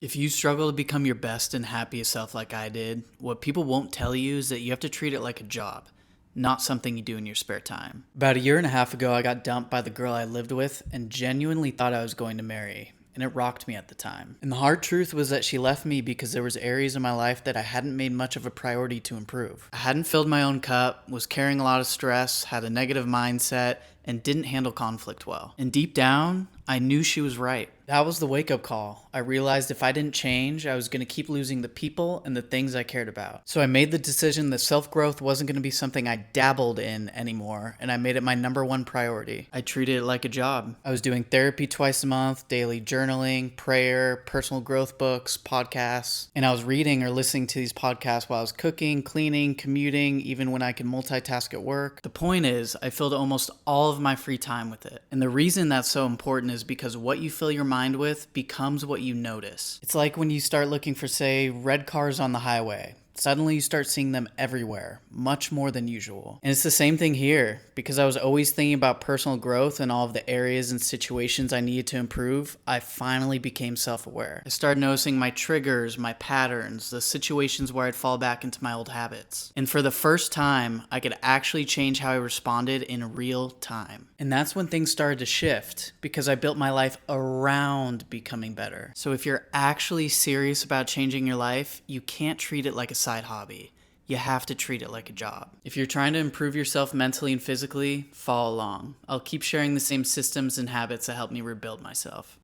If you struggle to become your best and happiest self like I did, what people won't tell you is that you have to treat it like a job, not something you do in your spare time. About a year and a half ago, I got dumped by the girl I lived with and genuinely thought I was going to marry, and it rocked me at the time. And the hard truth was that she left me because there was areas in my life that I hadn't made much of a priority to improve. I hadn't filled my own cup, was carrying a lot of stress, had a negative mindset, and didn't handle conflict well. And deep down, I knew she was right. That was the wake-up call. I realized if I didn't change, I was going to keep losing the people and the things I cared about. So I made the decision that self-growth wasn't going to be something I dabbled in anymore, and I made it my number one priority. I treated it like a job. I was doing therapy twice a month, daily journaling, prayer, personal growth books, podcasts, and I was reading or listening to these podcasts while I was cooking, cleaning, commuting, even when I could multitask at work. The point is, I filled almost all of my free time with it. And the reason that's so important is because what you fill your mind with becomes what you notice. It's like when you start looking for, say, red cars on the highway. Suddenly you start seeing them everywhere, much more than usual. And it's the same thing here, because I was always thinking about personal growth and all of the areas and situations I needed to improve. I finally became self-aware. I started noticing my triggers, my patterns, the situations where I'd fall back into my old habits. And for the first time, I could actually change how I responded in real time. And that's when things started to shift, because I built my life around becoming better. So if you're actually serious about changing your life, you can't treat it like a side hobby. You have to treat it like a job. If you're trying to improve yourself mentally and physically, follow along. I'll keep sharing the same systems and habits that help me rebuild myself.